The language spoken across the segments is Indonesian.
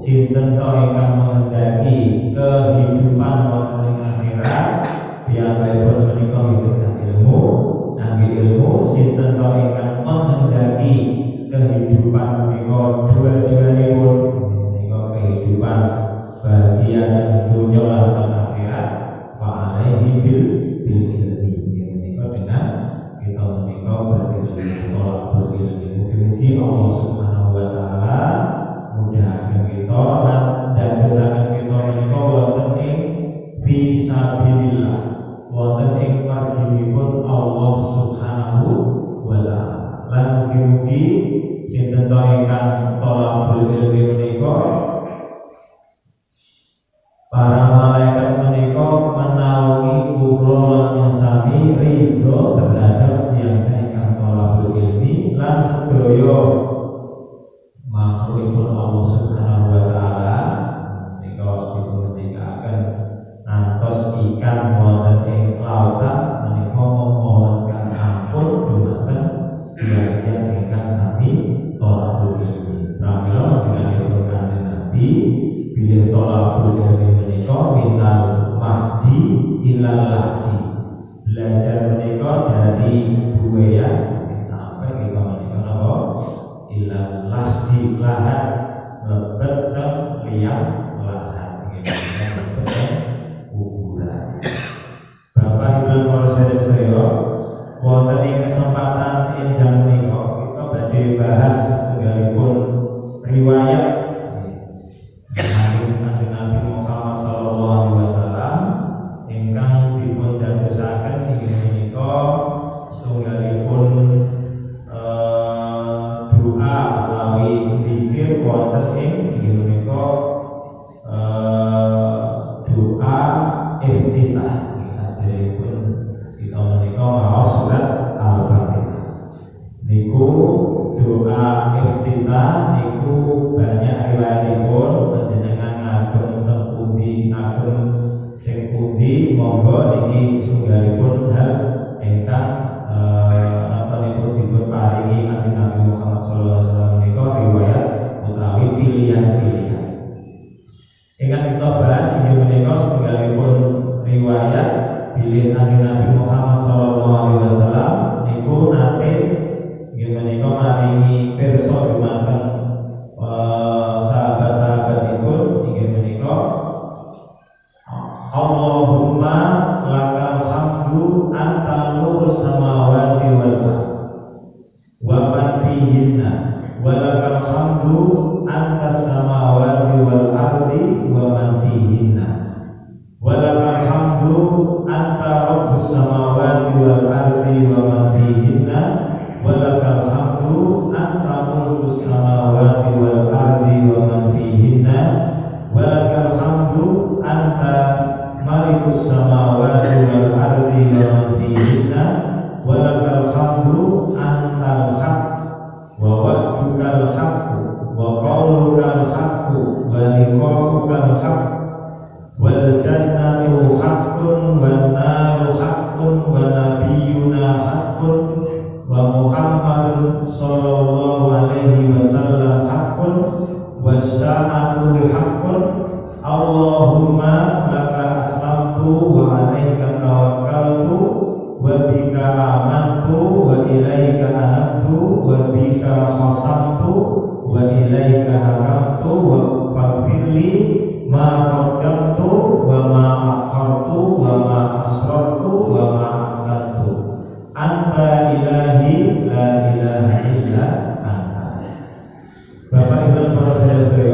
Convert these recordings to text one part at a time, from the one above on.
sinten to ingkang menghendaki kehidupan wonten ing akhirat piyambakipun menika miwiti ilmu nangge ilmu sinten to ingkang menghendaki kehidupan menika dua-duanipun menika kehidupan bagian dunia lan akhirat wa alaihi bil ilmi menika dengan kita menika berilmu tolak berilmu mugi-mugi Allah Subhanahu wa taala mudahkan kita lan dadosaken kita menika wonten ing fisabilillah wonten ing marginipun Allah Subhanahu wa taala lan mugi-mugi sinten to ingkang tolabul ilmi menika para malaikat menika menawi kula lan sami ridho terhadap yang ingkang tolabul ilmi lan sedaya makhlukipun Allah Subhanahu wa taala menika dipuntingkaken ngantos ikan wonten ing lautan menika memohonkan ampun dumateng tiyang ingkang sami tolabul ilmi. Pramila dikandhani Kanjeng Nabi bilih tolabul ilmi menika minal mahdi ilal lahdi. Belajar menika dari buaya sampai kita menika napa ilal lahdi lahat lebet teng liang lahat kuburan. Bapak Ibu para sedherek wonten ing kesempatan enjang menika kita badhe bahas tunggalipun riwayat Kanjeng Nabi Muhammad sallallahu alaihi wasallam ingkang dipun dadosaken inggih menika setunggalipun doa utawi zikir wonten ing inggih menika doa iftitah saderengipun kita menika maos surat Al-Fatihah. Niku doa iftitah niku banyak riwayatipun panjenengan ngagem teng pundi ngagem sing pundi monggo niki sunggalipun hal ingkang nampakipun dipun paringi Kanjeng Nabi Muhammad sallallahu alaihi wasallam menika riwayat utawi pilihan-pilihan. Ingkang kita bahas inggih menika sunggalipun riwayat bilih Kanjeng Nabi Muhammad sallallahu alaihi wasallam niku nate inggih menika maringi pirsa dumateng sahabat-sahabatipun inggih menika Allahumma lakal hamdu anta nurus samawati wal ardh wa man fihinna wa lakal hamdu anta samawati wal ardi wa man fihinna wa lakal hamdu anta rabbus samawati wal ardi wa man fihinna wa lakal hamdu anta mulkus samawati wal ardi wa man fihinna wa lakal hamdu anta malikus samawati wal ardi wa man fihinna wa lakal hamdu antal haq wa wa'dukal haq wa qawlukal haq wa liqa'ukal haq wal jannatu haqqun wan naru haqqun wa nabiyyuna haqqun wa Muhammadun sallallahu alaihi wasallam haqqun wassa'atu haqqun Allahumma laka aslamtu wa alaika tawakkaltu wa bika amantu wa ilaika anabtu wa bika khasamtu wa ilaika hakamtu wa faghfirli ma qaddamtu wa ma akhartu wa ma asrartu wa ma a'lantu anta ilahi la ilaha illa anta. Bapak Ibu para sedherek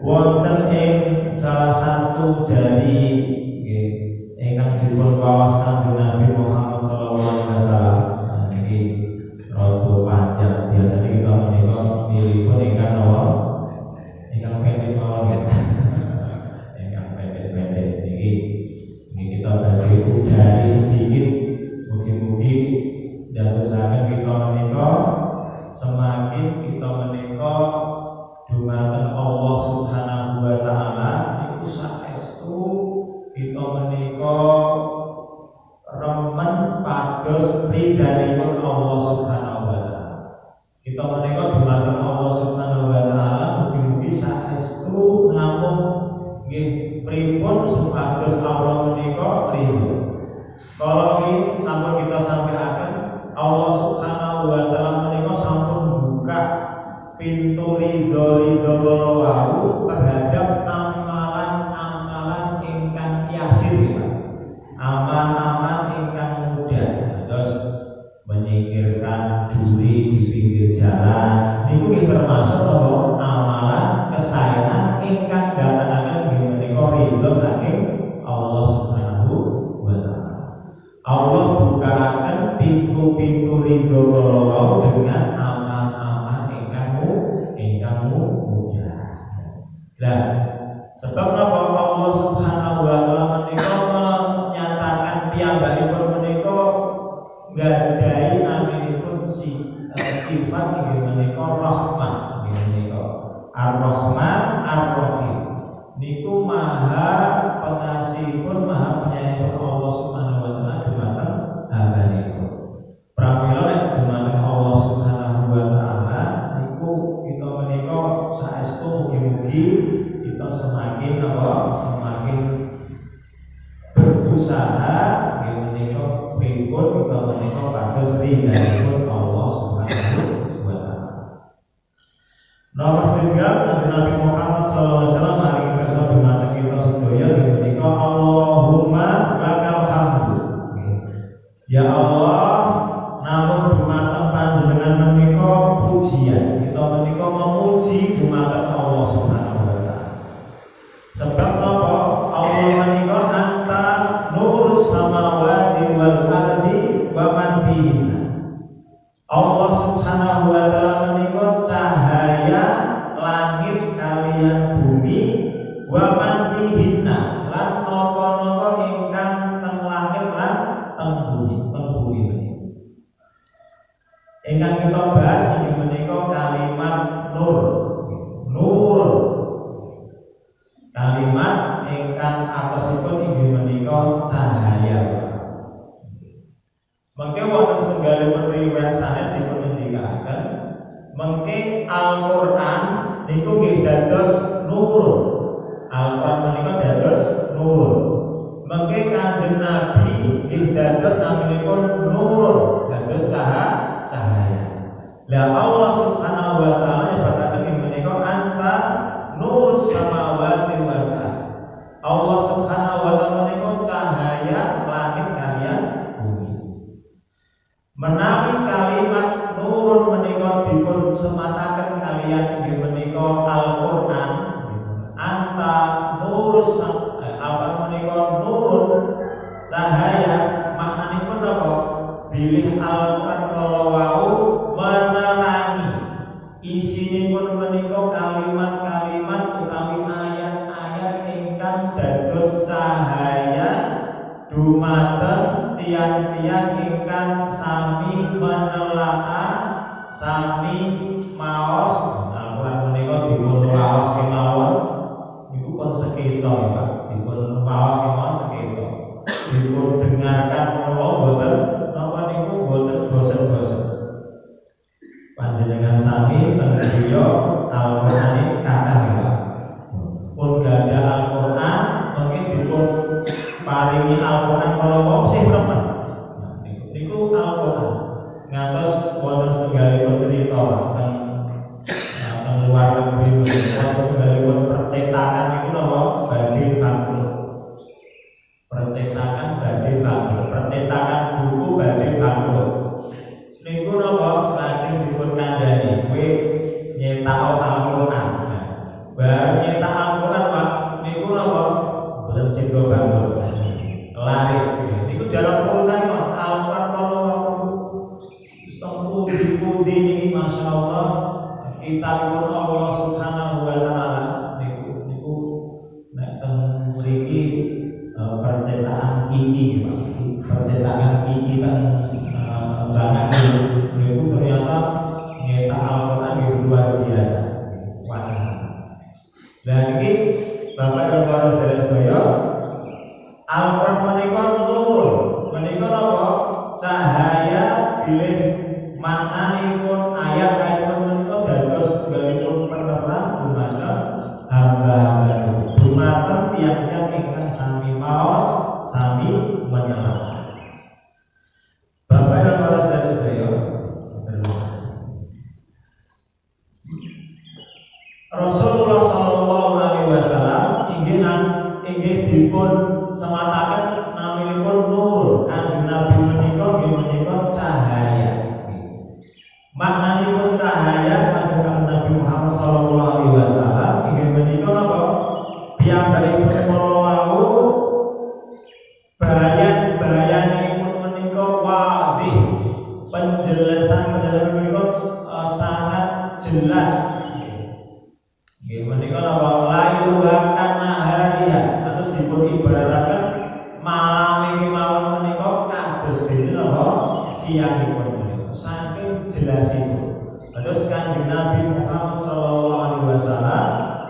wonten ing salah satu dari ingkang dipun waos Kanjeng Nabi Muhammad sallallahu alaihi wasallam niki rada panjang biasanya kita menika pilihipun ingkang nawa ingkang pendek mawon ingkang pendek niki kita badhe udari sedikit mugi-mugi dadosaken kita menika semakin kita menika dumateng Allah Subhanahu wa taala iku saestu kita menika remen pados ridhanipun Allah Subhanahu wa taala. Kita menika dumateng Allah Subhanahu supados Allah menika ridho. Kalau ini sampun kita sampaikan, Allah Subhanahu wa taala menika sampun buka pintu ridho wau terhadap amalan-amalan ingkang yasir, amal-amal ingkang mudah. Terus menyingkirkan duri di pinggir jalan niku termasuk apa amalan kesayangan ingkang datangake menika ridho saking Allah Subhanahu wa taala. Allah bukakan pintu-pintu ridho wau dengan amal-amal ingkang mudah. Lah, sebab napa Allah Subhanahu wa taala menika menyatakan piyambakipun menika nggadahi naminipun sifat inggih menika rahman, inggih menika Ar-Rahman Ar-Rahim. Niku maha pengasihipun, maha penyayangipun Allah Subhanahu wa taala dumateng hambanipun. Pramila nek dumateng Allah Subhanahu wa taala niku kita menika saestu mugi-mugi kita semakin semakin berusaha nggih menika pripun kita menika pados ridhanipun Allah Subhanahu wa taala. Nomor 3 Nabi Muhammad sallallahu alaihi wasallam hari kersa dumateng kita sedaya nggih menika Allahumma lakal hamdu. Ya Allah, namun dumateng panjenengan menika pujian. Kita menika memuji dumateng Allah Subhanahu wa taala. Sebab napa? Allah menika anta nurus samawati wal ardi wa man fihinna. Allah Subhanahu wa taala menika cahaya langit kalian bumi wa man fihinna lan napa-napa ingkang teng langit lan teng bumi menika. Ingkang kita bahas inggih menika kalimat nur. Nur. Kalimat ingkang atasipun inggih menika cahaya. Mengke wonten setunggalipun riwayat sanes dipunindikaken mengke Al-Qur'an niku nggih dados nur. Al-Qur'an menika dados nur. Mengke Kanjeng Nabi nggih dados naminipun nur, dados cahaya. Lah Allah Subhanahu wa taala nyebataken inggih menika anta nurus samawati wal ardh. Allah Subhanahu wa taala menika cahaya langit kalian bumi. Menawi kalimat nurun menika dipun semataken kalian inggih menika Al-Qur'an, anta nurus Al-Qur'an menika nurun cahaya, maknanipun apa? Bilih Al-Qur'an kala wau menerangi isinipun menika kalimat-kalimat utawi ayat-ayat ingkang dados cahaya dumateng tiang-tiang ingkang sami menelaah, sami maos. Al-Qur'an menika dipun waos kemawon niku pun sekeca ya Pak, dipun waos kemawon sekeca. Dipun dengarkan kula boten napa niku boten bosen-bosen. Panjenengan sami teng griya Al-Qur'an iki kathah ya. Pun gadah Al-Qur'an mengke dipun paringi Al-Qur'an kala wau sih remen. Niku Al-Qur'an. Ngantos wonten setunggalipun crita teng luar negeri wonten setunggalipun percetakan niku napa badhe bangkrut. Percetakan badhe bangkrut, percetakan buku badhe bangkrut. Niku napa lajeng dipun kandhani kowe nyetak Al-Qur'an. Bareng nyetak Al-Qur'an Pak niku napa boten sida bangkrut. Laris niku dalam perusahaan Al-Qur'an kala pundi-pundi niki masyaallah kitabipun Allah Subhanahu wa taala niku nek teng mriki percetakan iki Pak. Percetakan iki teng banget niku ternyata nyetak Al-Qur'an luar biasa. Lah niki Bapak Ibu para sedaya Al-Qur'an menika nur, menika napa? Cahaya bilih maknanipun ayat-ayatipun menika dados setunggalipun penerang dumateng hamba-hamba, dumateng tiyang-tiyang ingkang Rasulullah sallallahu alaihi wasallam inggih dipun semataken naminipun nur. Kanjeng Nabi menika nggih menika cahaya. Maknanipun cahaya kanjeng Nabi Muhammad sallallahu alaihi wasallam inggih menika napa? Piyambakipun kala wau bayanipun menika wadih. Penjelasan menika sangat jelas. Nggih menika napa lailuha kana hariya terus dipun ibarataken malam iki mawon menika kados dene napa siangipun menika saking jelasipun. Terus kanjeng Nabi Muhammad sallallahu alaihi wasallam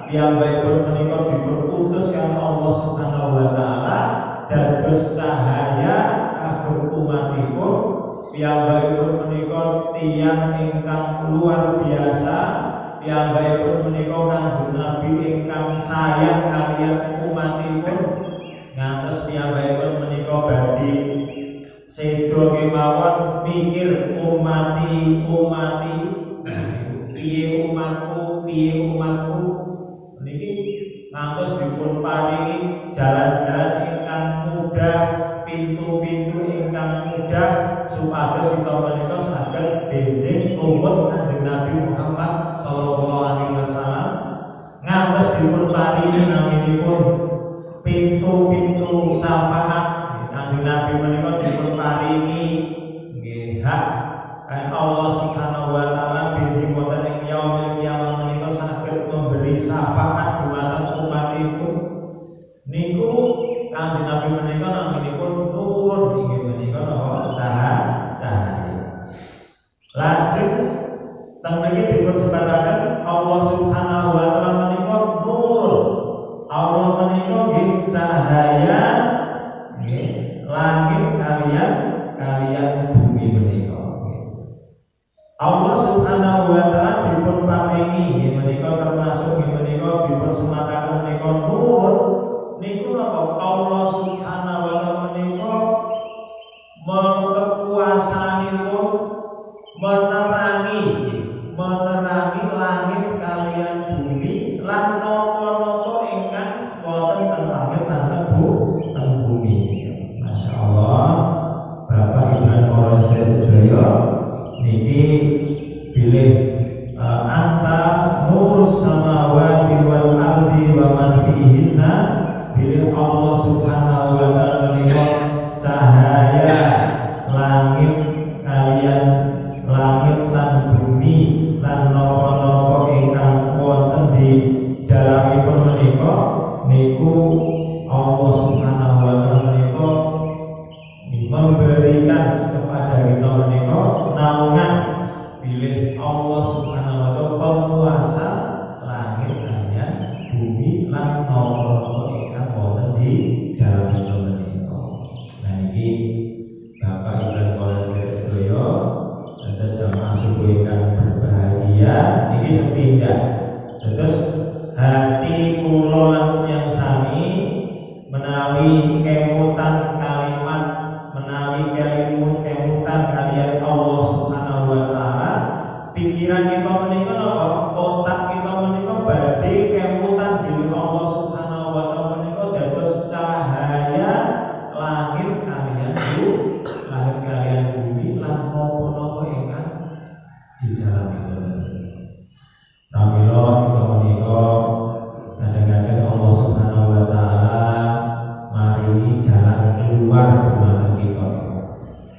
piyambakipun menika dipun utus kalian Allah Subhanahu wa taala dados cahaya kagem umatipun. Piyambakipun menika tiyang ingkang luar biasa. Piyambakipun menika kanjeng Nabi ingkang sayang kaliyan umatipun. Ngantos piyambakipun menika badhe sedo kemawon mikir umati piye umatku niki ngantos dipun paringi jalan-jalan ingkang mudah, pintu-pintu ingkang mudah supados kita menika saged benjing tumut kanjeng Nabi Muhammad sallallahu alaihi wasallam ngantos dipun paringi naminipun pintu-pintu syafaat. Kanjeng Nabi menika dipun paringi nggih hak Allah Subhanahu wa taala benjing wonten ing yaumil qiyamah menika saged memberi syafaat dumateng umatipun. Niku kanjeng Nabi menika naminipun nur inggih menika napa cahaya. Lajeng teng mriki dipun sebataken Allah Subhanahu wa taala menika nur. Allah menika nggih cahaya nggih langit kalian bumi menika. Allah Subhanahu wa taala dipun paringi nggih menika termasuk nggih menika dipun semataken menika nur. Niku napa Allah Subhanahu wa taala menika kekuasaanipun menerangi langit kalian bumi lan napa-napa ingkang wonten teng langit lan teng bumi. Masyaallah Bapak Ibu dan para sedherek niki bilih anta nurus samawati wal ardi wa man fihinna. Bilih Allah Subhanahu wa taala menika cahaya langit lan bumi lan napa-napa ingkang wonten di dalamipun menika niku Allah Subhanahu wa taala menika memberikan kepada kita menika naungan. Bilih Allah Subhanahu wa taala penguasa langit kalian bumi lan napa-napa ingkang wonten di dalamipun menika. Nah iki Bapak Ibu dan para sedherek terus masuk ingkang berbahagia ini sepindah. Terus hati kula yang sami menawi kemutan kalimat menawi kemutan kalian Allah Subhanahu wa taala, pikiran kita menika napa? Otak kita menika badhe kemutan dening Allah Subhanahu wa taala menika dados cahaya langit kalian bumi lan napa-napa ingkang di dalam itu. Pramila kita menika kadang-kadang Allah Subhanahu wa taala maringi jalan keluar dumateng kita.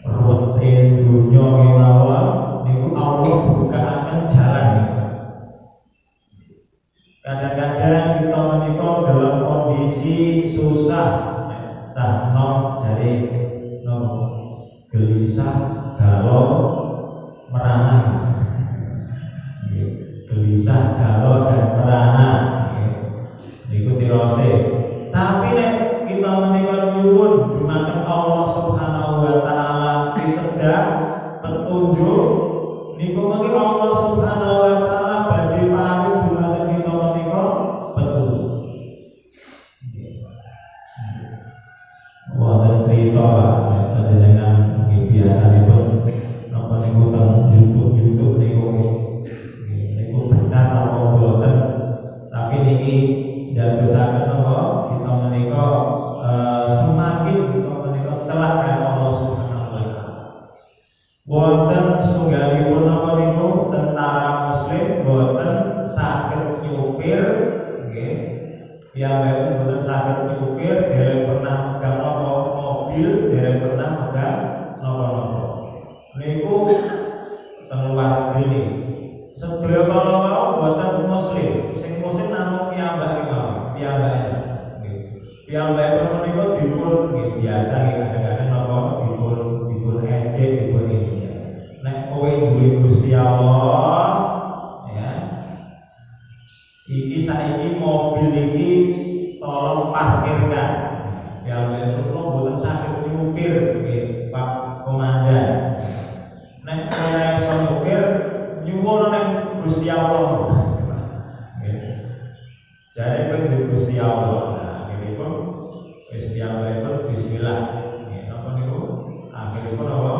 Rutin dunya kemawon niku Allah bukaken jalan. Kadang-kadang kita menika dalam kondisi susah, cahno jare gelisah galau merana, gelisah galau dan merana ikuti rose. Tapi nek kita menika nyuwun dumateng Allah Subhanahu wa taala pitedah petunjuk niku mengki Allah Subhanahu wa taala badhe paring dumateng kita menika petunjuk. Wonten cerita panjenengan biasanipun napa niku teng YouTube niku benar apa boten niki dadosaken napa kita menika semakin kita menika celak kaliyan Allah Subhanahu wa taala. Wonten setunggalipun napa niku tentara muslim boten saged nyupir nggih. Piyambakipun boten saged nyupir, dereng pernah megang napa mobil, dereng pernah megang napa-napa. Niku teng luar negeri. Sedaya kala boten muslim, sing muslim namung piyambakipun nggih. Piyambakipun menika dipun nggih biasa nggih kadang-kadang napa dipun ejek dipun ini. Nek kowe duwe Gusti Allah ya. Iki saiki mobil iki tolong parkirkan. Piyambakipun boten saged nyupir nggih Pak Komandan. Nek kowe iso nyupir nyuwun nang Gusti Allah. Jadi kowe Gusti Allah. Nah, nipun wis piyambakipun bismillah. Nggih napa niku? Akhiripun apa?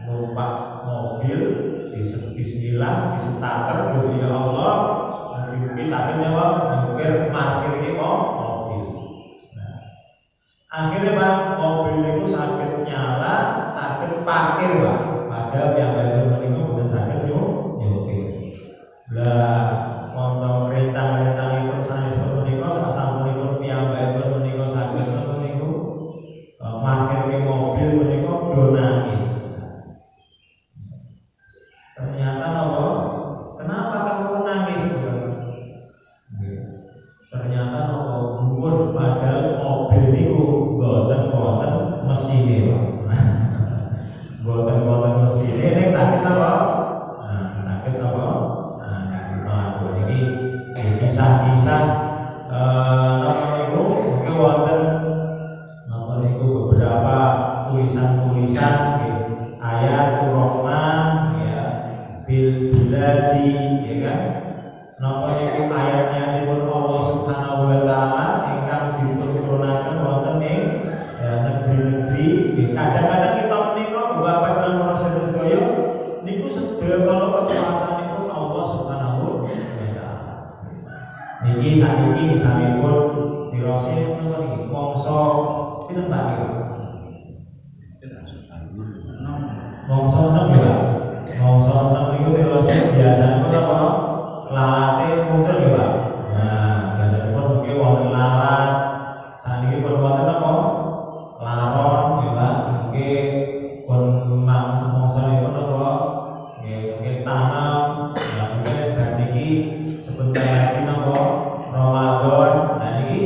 Numpak mobil bismillah distarter Gusti Allah. Nanti saged nyawa nyupir parkir iki mobil. Nah, akhirnya Pak mobil niku saged nyala, saged parkir Pak. Padahal piyambakipun niku boten saged nyupir. Lah kanca rencang-rencangipun sanesipun menika sasampunipun piyambakipun menika saged napa niku parkirke mobil menika do nangis. Ternyata napa? Kenapa kamu menangis? Ternyata napa bumbun padahal mobil niku boten mesine Pak. Boten mesine nek saged apa? Nah, saged apa? Nah, ini kisah-kisah napa niku mungkin wonten napa niku beberapa tulisan-tulisan ayatul rahman ya bil biladi ya kan. Napa niku ayatnya dipun Allah Subhanahu wa taala ingkang dipun turunaken wonten ing negeri-negeri. Kadang-kadang kita menika Bapak dan para sedaya niku sedaya kalau kekuasaanipun Allah Subhanahu wa taala. Niki sakniki misalipun dirose napa niki mongso pinten Pak? Mongso 6 ya. Mongso 6 niku dirose biasane apa? Lalate muncul ya Pak. Nah, biasanya pun mungkin wonten lalat. Saniki pun wonten apa? Laron ya Pak. Mungkin pun mongsolipun apa? Nggih, mungkin tanam. Nah, mungkin bar niki sebentar lagi napa? Ramadan. Nah niki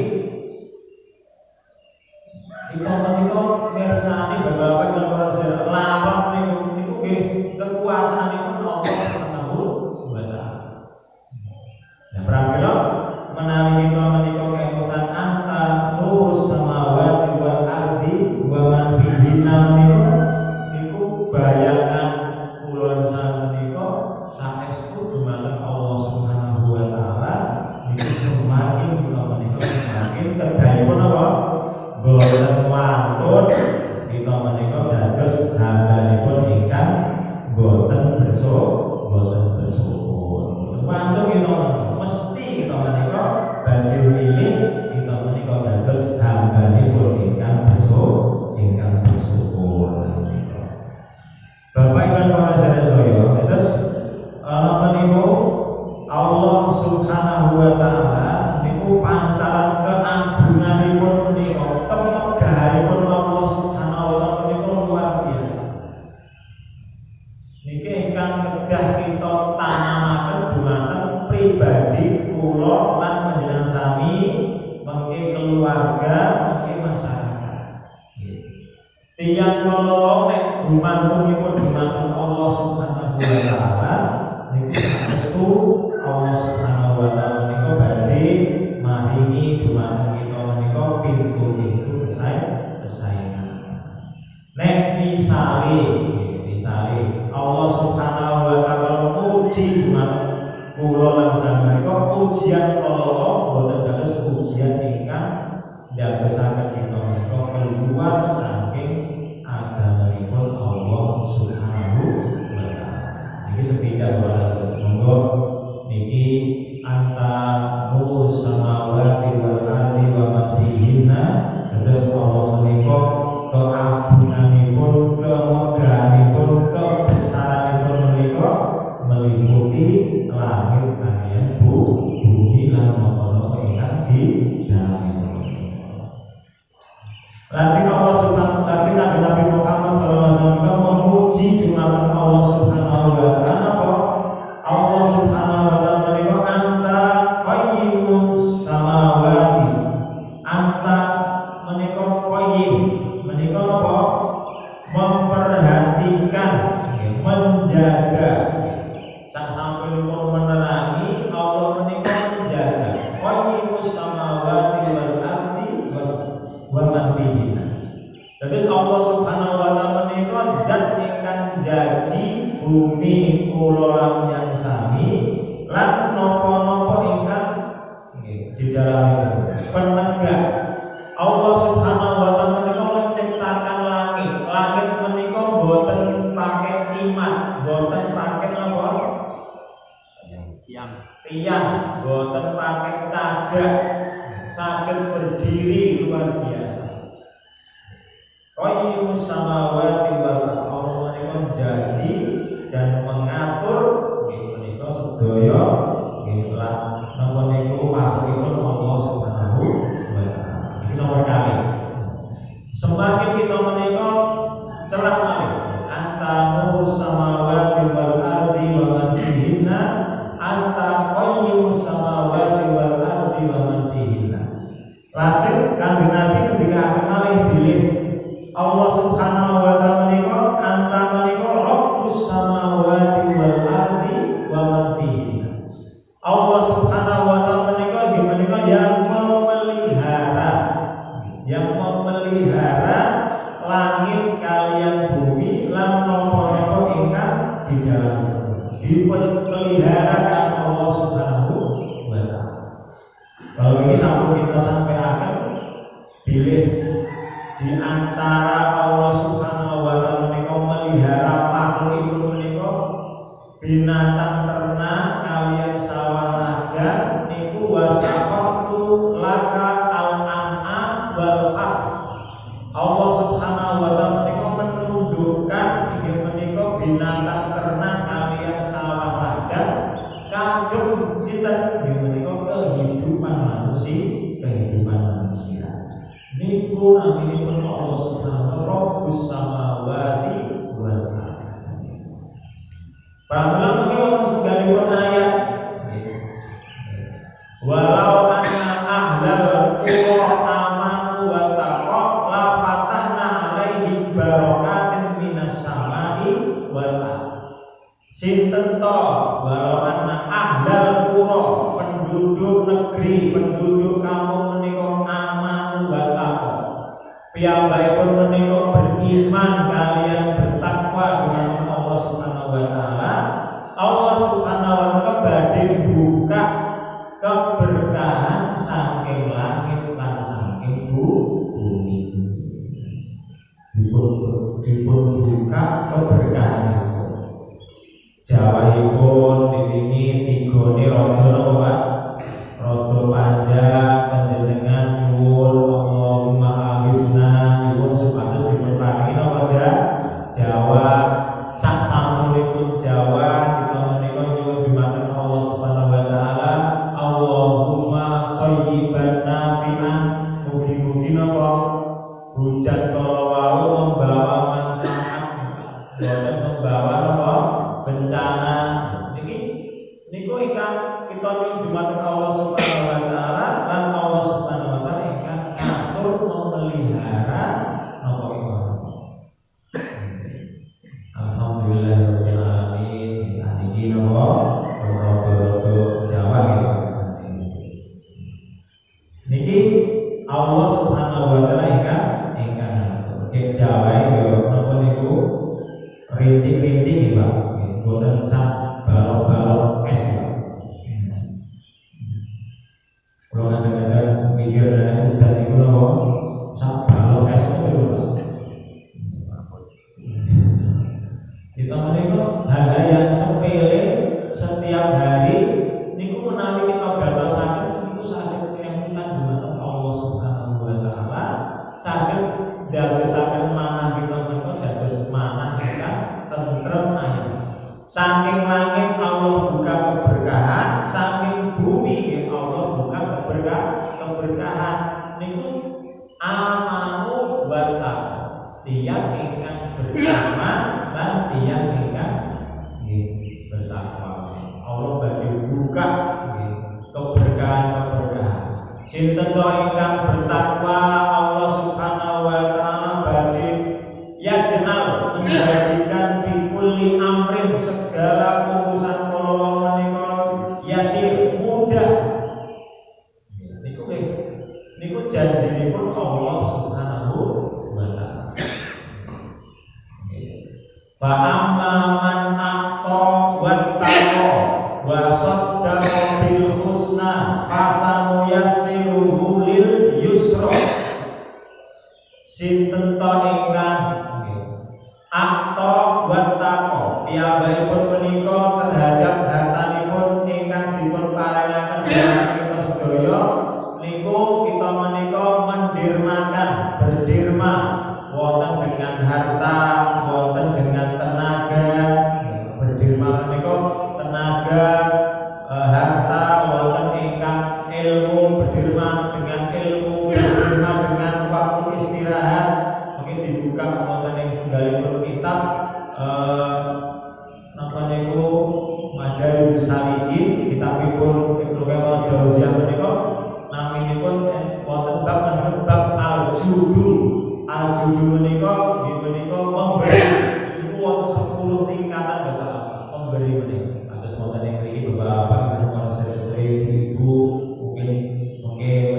kita menika mirsani Bapak dan para sedherek laron niku nggih kekuasaanipun Allah Subhanahu wa taala. Nah, pramila menawi kita menika kemutan anta nurus samawati wal ardi wa man fihinna niku bayangan kula menika saestu dumateng Allah Subhanahu wa taala niku semakin kita menika semakin kedahipun apa? Boten wantun kita menika dados hambanipun ingkang boten bersyukur. Wantun kita mesti kita menika badhe milih kita menika dados hambanipun ingkang bersyukur. Bapak Ibu para sedherek, terus napa niku Allah Subhanahu wa taala niku pancaran keagunganipun menika, kemegahanipun Allah Subhanahu wa taala niku luar biasa. Niki ingkang kedah kita tanamaken dumateng pribadi kula lan panjenengan sami, mengke keluarga, mengke masyarakat. Tiyang kala nek gumantung dumateng Allah Subhanahu wa taala niku saestu Allah Subhanahu wa taala niku badhe maringi dumateng kita menika pintu kesayangan. Nek misale Allah Subhanahu wa taala uji dumateng kula lan sampeyan ujian kala boten dados ujian ingkang dadosaken kita menika keluar saking agamanipun Allah Subhanahu wa taala. Niki setidak monggo niki anta lan nopo-nopo ingkang di dalam penegak. Allah Subhanahu wa taala menika menciptakan langit. Langit menika boten pakai timah, boten pakai napa? Tiang, boten pakai cagak. Saged berdiri luar biasa. Qayyumus samawati wal ardh. Allah menika jadi dan mengatur menika sedaya lan napa niku makhlukipun Allah Subhanahu wa taala. Iki nomor kali. Semakin kita menika cerak malih anta nur samawati wal ardi wa man fihinna anta qayyumus samawati wal ardi wa man fihinna. Lajeng Kanjeng Nabi ketika akan malih bilih Allah Subhanahu wa taala menika anta menika rabbus samawati wal ardi wa man fihinna. Allah Subhanahu wa taala menika yang memelihara langit kalian bumi lan napa-napa ingkang di dalamnya. Dipelihara karena Allah Subhanahu wa taala. Kalau ini sampun kita sampaikan pilih di antara Allah Subhanahu wa taala menika melihara makhluk menika binatang ternak kalian sawah ladang niku wasaqatu laka al-an'am wal khas. Allah Subhanahu wa taala menika menundukkan inggih menika binatang ternak kalian sawah ladang kagem sinten inggih menika kehidupan manusia. Niku naminipun Allah Subhanahu wa taala Rabbus samawati wal ardh. Para ulama wonten segalipun ayat walau anna ahlal qura amanu wa taqwa la fatahna alaihim barakatin minas samai wal ardh. Sinten to walau anna ahlal qura, penduduk negeri, penduduk kampung menika amanu wa taqwa. Piyambakipun menika beriman kalian bertakwa dumateng Allah Subhanahu wa taala. Allah Subhanahu wa taala badhe buka keberkahan saking langit lan saking bumi. Dipun buka keberkahan. Jawahipun diwingi tigone rada napa? Rada panjang panjenengan nyuwun Allahumma amisna nyuwun supados dipun paringi napa Jawa sak samunipun Jawa kita menika nyuwun dumateng Allah Subhanahu wa taala Allahumma shayyiban nafi'an. Mugi-mugi napa hujan kala wau membawa manfaat, boten membawa napa bencana. Niku ingkang kita nyuwun dumateng Allah Subhanahu wa taala lan Allah Subhanahu wa taala ingkang ngatur memelihara napa iku. Alhamdulillahirabbil alamin. Saniki napa rada-rada Jawa niki Allah Subhanahu wa taala ingkang ngatur. Jawa iki napa niku rintik-rintik iki Pak. Boten sak balok-balok es Pak. Kalau ada mikir ada hutan itu napa sak balok es itu Pak. Kita menika hal-hal yang sepele setiap hari niku menawi kita gatosaken niku saged kemutan dumateng Allah Subhanahu wa taala, saged dadosaken manah kita menika dados manah ingkang tentrem ayem. Saking langit Allah buka keberkahan, saking bumi Allah buka keberkahan. Niku amanu wa taqwa. Tiyang ingkang beriman lan tiyang ingkang bertakwa. Allah badhe buka keberkahan. Sinten to ingkang bertakwa Allah Subhanahu wa taala badhe yaj'al menjadikan fi kulli amrin segala urusan kala menika yasir mudah. Niku janjinipun Allah Subhanahu wa taala. Fa amma man aqta wa taqa wa saddaqa hasanah fasanu yassiruhu lil yusra. Sinten to ingkang akto wattaqo piyambakipun menika terhadap hartanipun ingkang dipun paringaken dhateng kita sedaya niku kita menika mendirmakan berdirma wonten dengan harta wonten dengan tenaga. Berdirma menika tenaga harta wonten ingkang ilmu berdirma dengan ilmu berdirma dengan waktu istirahat. Mungkin dibuka wonten ing setunggalipun kitab napa niku Madarijus Salikin, kitabipun Ibnu Qayyim Jauziyah menika naminipun wonten bab al-judul. Al-judul menika nggih menika memberi. Iku wonten 10 tingkatan Bapak memberi menika. Kados wonten ing mriki Bapak Ibu sering ibu mungkin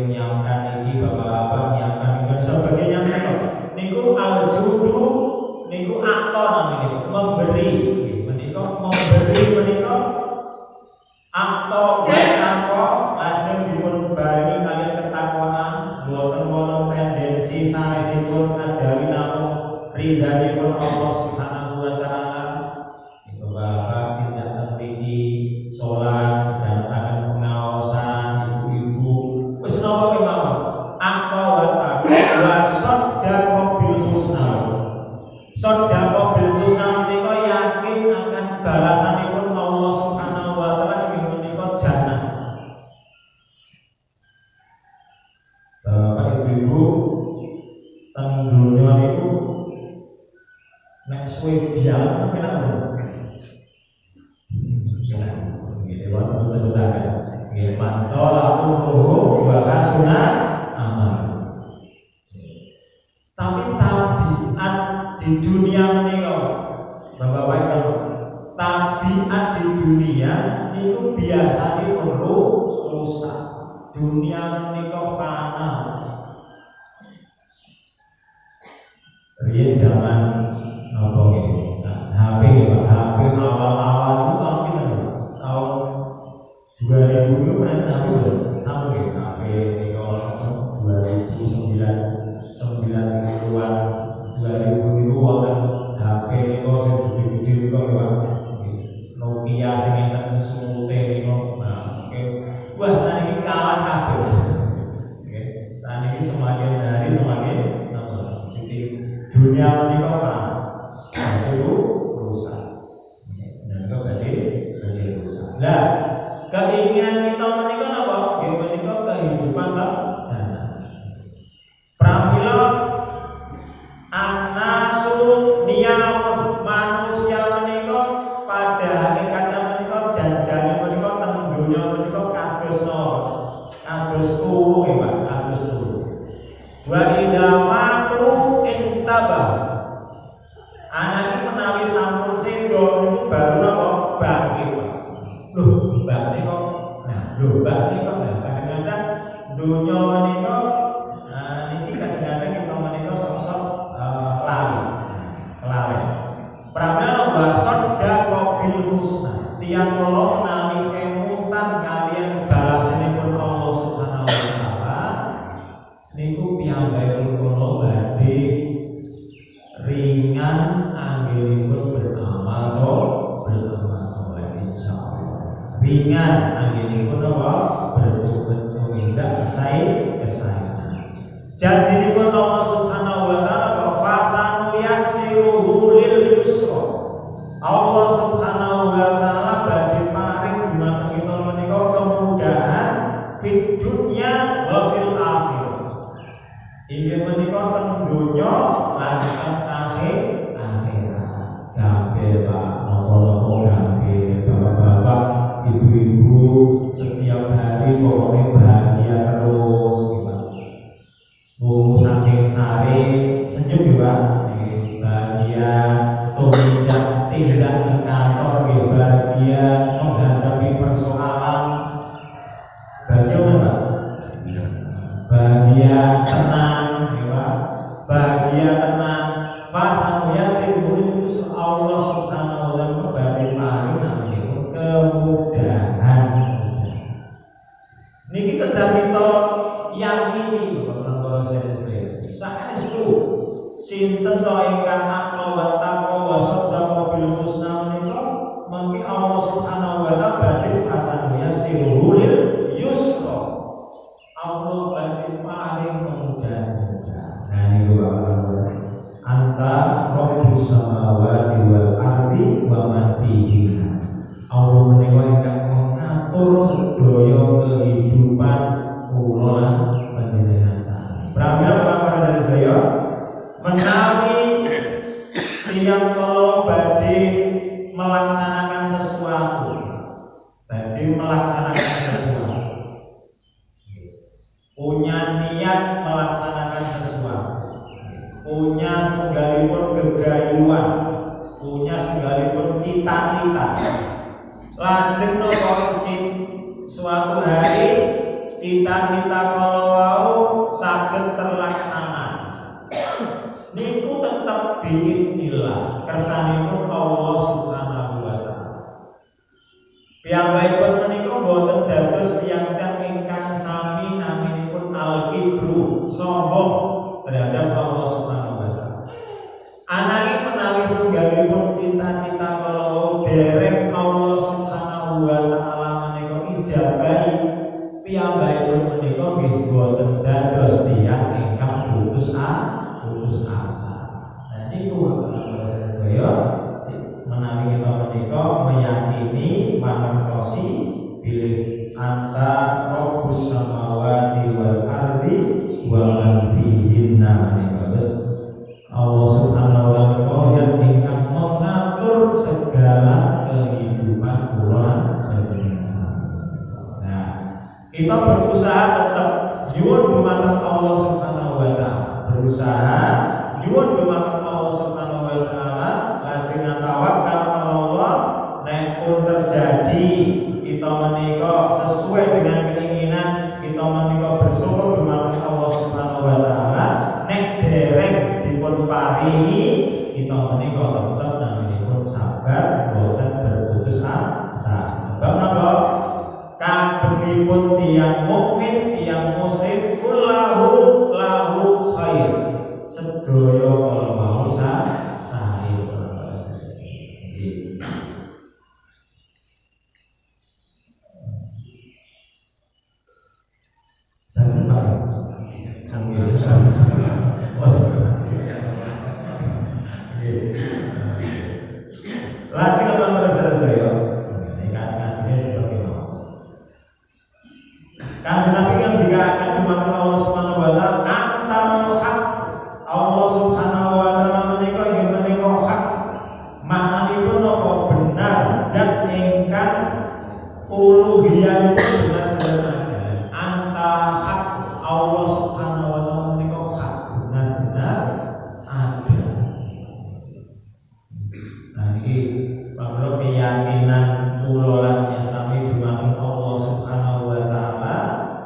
menyiapkan iki Bapak menyiapkan iki sebagainya menika. Niku al-judul niku akto namanya memberi. Menika memberi menika akto akto lajeng dipun barengi kaliyan ketakwaan boten wonten tendensi sanesipun ajawi namung ridhanipun Allah Subhanahu wa taala. Iku Bapak tindak mriki salat dan akan pengawasan ibu-ibu wis napa kemawon akto wa sadaqah bil husna. Sadaqah bil husna menika yakin akan balasanipun Allah Subhanahu wa taala inggih menika jannah. Bapak Ibu teng donya niku nek suwe biang kenapa? Nggih wonten sebutaken. Nggih mantola umruhu wa kasuna amal. Tapi tabiat di dunia menika Bapak-bapak tabiat di dunia itu biasanya perlu rusak. Dunia menika fana. Riyen zaman apa nggih? HP Pak, HP awal-awal itu tahun pinten? Tahun 2000 itu pernah HP belum? Sama nggih, HP niku 2009-an 2000 itu wonten HP niku sing gede-gede niku Pak. Nokia sing enten semute niku. Nah, wah saniki kalah kabeh. Nggih, saniki semakin hari semakin dunia menika fana. Itu rusak. Dan kok berarti rusak. Lah, keinginan kita menika napa? Nggih menika kehidupan jannah. Pramila an-nasu niyamun manusia menika pada hakikatnya menika janjane menika teng donya menika kados napa? Kados tuwu nggih Pak, kados tuwu. Wa idza matu intaba. Anak iki menawi sampun sedo niku baru napa? Bangkit. Loh, mbak kok. Nah, lho mbak kok kadang-kadang donya menika niki kadang-kadang kita menika sok-sok lali. Pramila wasad bil husna. Tiyang kula menawi kemutan kaliyan balasanipun Allah Subhanahu wa taala niku piyambakipun kula badhe ringan anggenipun beramal saleh insyaallah. Ringan anggenipun apa? Bertumindak kesaenan. Janjinipun Allah Subhanahu wa taala fasanu yassiruhu lil yusra. Allah Subhanahu wa taala badhe paring dumateng kita menika kemudahan fid dunya wa fil akhirah. Inggih menika teng donya lan teng akhirat. Kabeh Pak, napa-napa kabeh bapak-bapak, ibu-ibu setiap hari pokoknya bahagia terus gitu. Saking sare to ingkang aqwa wa taqwa wa saddaqa bil husna menika mengki Allah Subhanahu wa taala badhe pasannya sirulil yusra. Allah badhe paling mudah-mudah. Nah niku Bapak anta rabbus samawati wal ardi wa man fihinna. Allah menika ingkang mengatur sedaya kehidupan kula lan panjenengan sami. Pramila para dari saya menawi tiyang kala badhe melaksanakan sesuatu, punya niat melaksanakan sesuatu, punya segalipun gegayuhan, punya segalipun cita-cita, lajeng napa suatu hari cita-cita kala wau saged terlaksana niku tetep biidznillah kersanipun Allah Subhanahu wa taala. Piyambakipun menika boten dados tiyang-tiyang ingkang sami naminipun al-kibru, sombong terhadap Allah Subhanahu wa taala. Ananging menawi setunggalipun cita-cita kala dereng Allah Subhanahu wa taala menika ijabahi, piyambakipun menika nggih boten dados tiyang ingkang putus asa. Nah niku saya menawi kita menika meyakini mangertosi bilih anta rabbus samawati wal ardi wa man fihinna menika Allah Subhanahu wa taala yang ingkang mengatur segala kehidupan kula panjenengan. Nah, kita berusaha tetap nyuwun dumateng Allah Subhanahu wa taala. Berusaha nyuwun dumateng Allah Subhanahu wa taala, lajeng tawakkal ala Allah. Nek pun terjadi kita menika sesuai dengan keinginan, kita menika bersyukur dumateng Allah Subhanahu wa taala. Nek dereng dipun paringi, kita menika tetep naminipun sabar, boten berputus asa. Sebab napa? Kabehipun tiyang mukmin, tiyang muslim kullahu lahu khair. Sedaya kala mau sae. Jangan Pak. Lajeng para saudara-saudara, ingkang kasih seperti itu. Kanjeng Nabi kan jika akan dumateng Allah Subhanahu wa taala antarul haq. Allah Subhanahu wa taala menika inggih menika hak. Maknanipun napa? Benar, zat ingkang uluhiyahipun benar-benar ada. Anta hak. Allah Subhanahu wa taala menika hak, benar-benar ada. Nah iki pamrih keyakinan kula lan sami dumateng Allah Subhanahu wa taala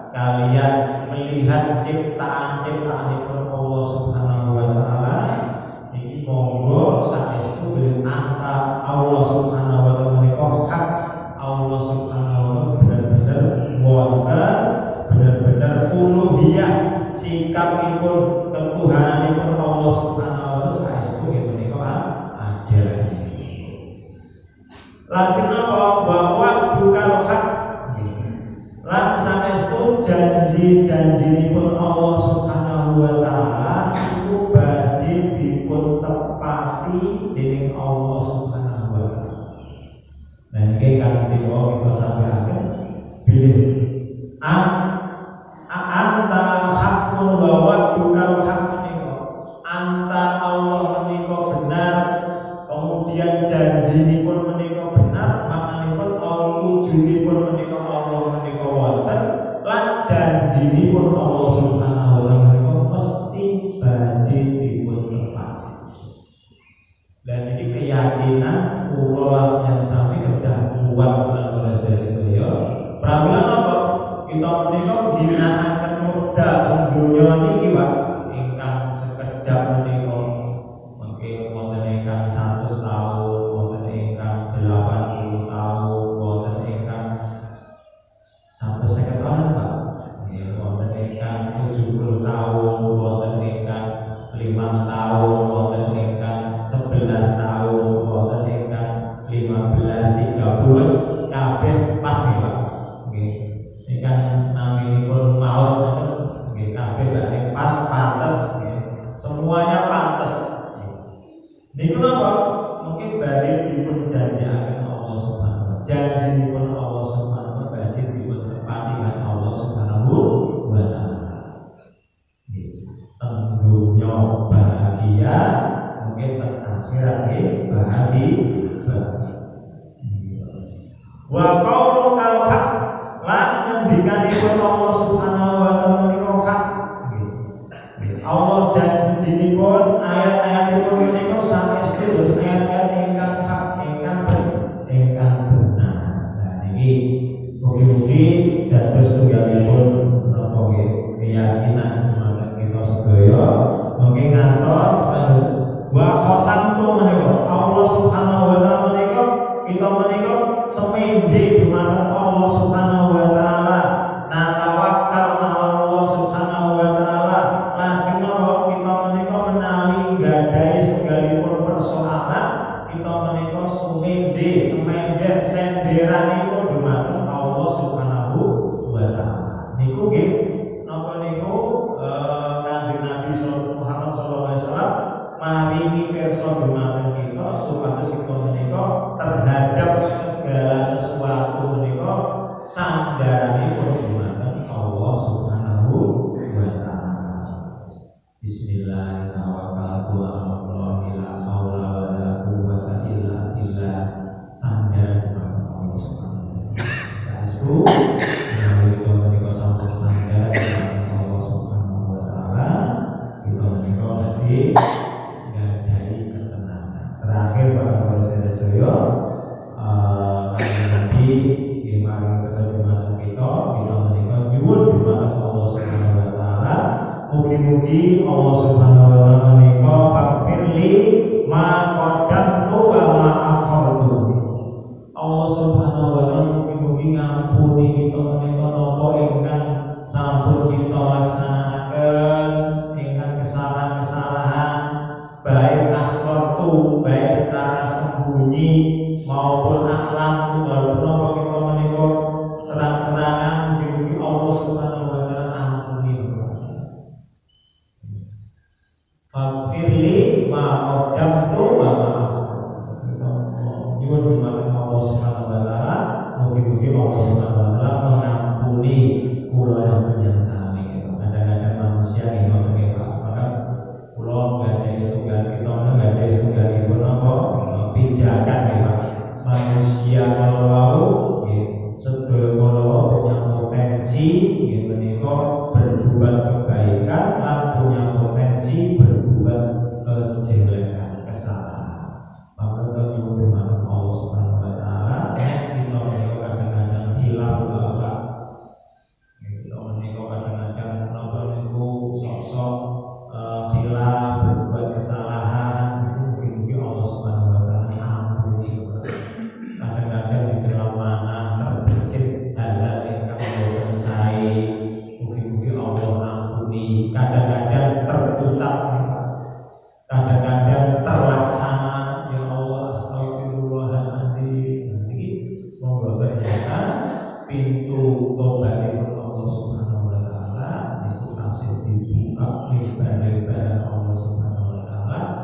kalian melihat ciptaan-ciptaanipun Allah Subhanahu wa taala iki monggo saestu bilih anta Allah Subhanahu wa taala menika hak. Allah Subhanahu wa taala benar-benar wonten, benar-benar uluhiyah, sikapipun ketuhananipun Allah Subhanahu wa taala saestu menika ada. Lajeng napa? Bahwa bukan hak lan saestu janji-janjinipun Allah Subhanahu wa taala iku badhe dipun tepati dening Allah Subhanahu wa taala. Dan iki kan kita sampaikan bilih anta hakun wa wa'dukal hak menika. Anta Allah menika benar, kemudian janjinipun menika benar, maknanipun wujudipun menika Allah menika wonten, lan janjinipun Allah Subhanahu wa taala menika mesti badhe dipun tepati. Dan ini keyakinan kula yang sami kedah kuat lan ora saya. Pramila napa? Kita menika ginakaken modal donya niki, Pak, ingkang sekedap menika mungkin wonten ingkang 100 tahun, wonten ingkang 80 tahun, wonten ingkang 150 tahun, Pak. Wonten ingkang 70 tahun, wonten ingkang 5 tahun, wonten Wa qaulukal haq lan ngendikanipun Allah Subhanahu wa taala menika hak. Allah janjinipun ayat-ayatipun menika saestu dados ayat-ayat ingkang hak, ingkang benar. Nah niki mugi-mugi dados tunggalipun menapa keyakinan dumateng kita sedaya mungkin ngantos wa qasamtu menika Allah Subhanahu wa taala menika kita menika semende dumateng Allah Subhanahu wa taala natawakkal ala Allah Subhanahu wa taala lajeng napa kita menika menawi gadhahi setunggalipun persoalan kita menika sumende semender senderanipun dumateng Allah Subhanahu wa taala niku nggih napa niku Kanjeng Nabi Muhammad sallallahu alaihi wasallam maringi pirsa dumateng kita supados kita menika terhadap segala sesuatu menika sanggaranipun dumateng Allah Subhanahu wa taala. Bismillahirrahmanirrahim. La haula wala quwwata illa billah. Sanggaran dumateng Allah Subhanahu wa taala. Saestu menawi kita menika sampun sanggaran dumateng Allah Subhanahu wa taala, kita menika badhe nggadahi ketenangan. Terakhir para sedaya nanti di mari keselamatan kita menika nyuwun dumateng Allah Subhanahu wa taala mugi-mugi Allah Subhanahu wa taala menika fakfirli ma qaddamtu wa ma akhartu. Allah Subhanahu wa taala mugi-mugi ngampuni kita menika napa ingkang sampun kita laksanaken ingkang kesalahan-kesalahan baik asratu baik secara sembunyi maupun aklam walaupun apa kita menika terang-terangan mugi-mugi Allah Subhanahu wa taala ampuni. Fakfirli ma qaddamtu wa ma nyuwun dumateng Allah Subhanahu wa taala mugi-mugi Allah Subhanahu wa taala mengampuni kula dan panjenengan sami. Kadang-kadang manusia ini ngoten Pak. Maka kula gadhahi setunggal kita gadhahi setunggalipun apa pijakan ya Pak. Manusia kalau sedaya kalau punya potensi menika berbuat kebaikan dan punya potensi berbuat kejelekan kesalahan. Maka kita nyuwun dumateng Allah Subhanahu wa taala kita menika kadang-kadang hilaf Bapak. Kita menika kadang-kadang napa niku sok-sok hilaf berbuat kesalahan mugi-mugi Allah Subhanahu wa taala ampuni. Kadang-kadang di dalam mana terbersih hal-hal ingkang boten sae mugi-mugi Allah ampuni. Kadang-kadang terucap kadang-kadang terlaksana ya Allah astagfirullahaladzim. Niki monggo ternyata pintu tobatipun Allah Subhanahu wa taala niku tansih dibuka lebar-lebar Allah Subhanahu wa taala